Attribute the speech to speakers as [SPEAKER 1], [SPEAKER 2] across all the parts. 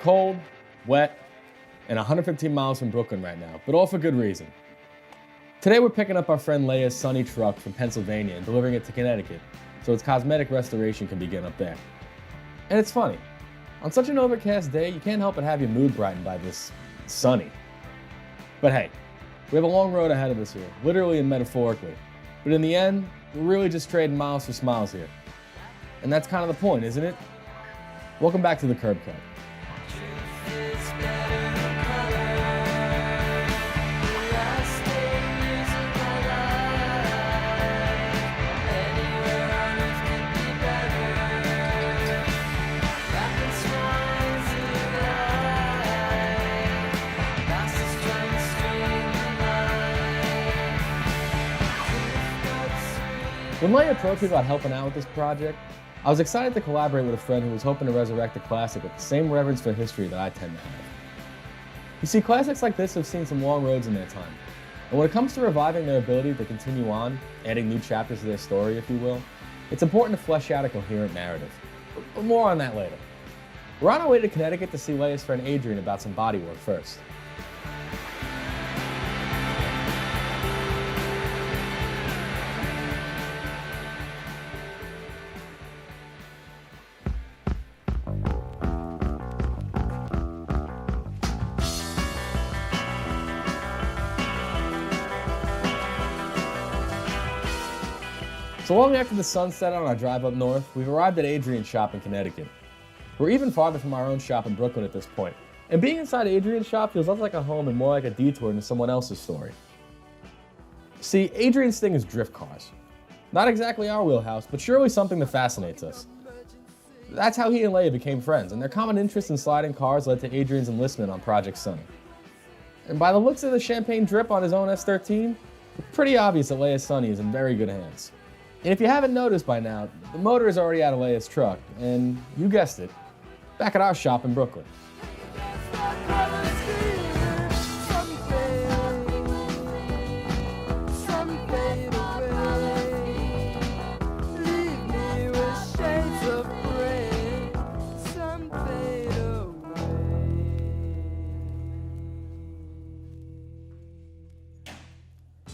[SPEAKER 1] cold, wet, and 115 miles from Brooklyn right now, but all for good reason. Today we're picking up our friend Leia's Sunny Truck from Pennsylvania and delivering it to Connecticut, so its cosmetic restoration can begin up there. And it's funny, on such an overcast day, you can't help but have your mood brightened by this sunny. But hey, we have a long road ahead of us here, literally and metaphorically. But in the end, we're really just trading miles for smiles here. And that's kind of the point, isn't it? Welcome back to the Curb Cut. When Leia approached me about helping out with this project, I was excited to collaborate with a friend who was hoping to resurrect a classic with the same reverence for history that I tend to have. You see, classics like this have seen some long roads in their time, and when it comes to reviving their ability to continue on, adding new chapters to their story, if you will, it's important to flesh out a coherent narrative. But more on that later. We're on our way to Connecticut to see Leia's friend Adrian about some bodywork first. So long after the sun set on our drive up north, we've arrived at Adrian's shop in Connecticut. We're even farther from our own shop in Brooklyn at this point, and being inside Adrian's shop feels less like a home and more like a detour into someone else's story. See, Adrian's thing is drift cars. Not exactly our wheelhouse, but surely something that fascinates us. That's how he and Leia became friends, and their common interest in sliding cars led to Adrian's enlistment on Project Sunny. And by the looks of the champagne drip on his own S13, it's pretty obvious that Leia's Sunny is in very good hands. And if you haven't noticed by now, the motor is already out of Leia's truck, and you guessed it, back at our shop in Brooklyn.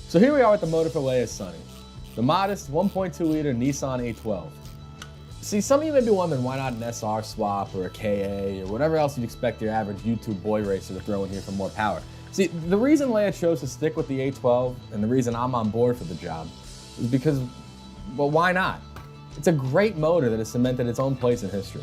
[SPEAKER 1] So here we are with the motor for Leia's Sunny. The modest 1.2-liter Nissan A12. See, some of you may be wondering why not an SR swap or a KA or whatever else you'd expect your average YouTube boy racer to throw in here for more power. See, the reason Leia chose to stick with the A12 and the reason I'm on board for the job is because, well, why not? It's a great motor that has cemented its own place in history.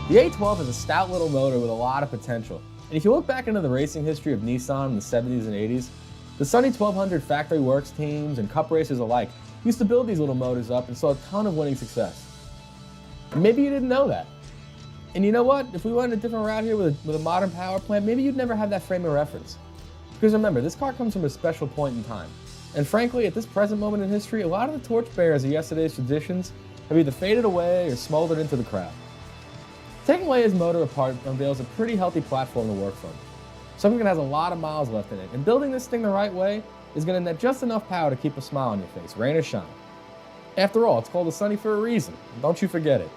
[SPEAKER 1] The A12 is a stout little motor with a lot of potential, and if you look back into the racing history of Nissan in the 70s and 80s, the Sunny 1200 factory works teams and cup racers alike used to build these little motors up and saw a ton of winning success. And maybe you didn't know that. And you know what? If we went a different route here with a modern power plant, maybe you'd never have that frame of reference. Because remember, this car comes from a special point in time. And frankly, at this present moment in history, a lot of the torchbearers of yesterday's traditions have either faded away or smoldered into the crowd. Taking Leia's motor apart unveils a pretty healthy platform to work from. Something that has a lot of miles left in it, and building this thing the right way is going to net just enough power to keep a smile on your face, rain or shine. After all, it's called a Sunny for a reason, don't you forget it.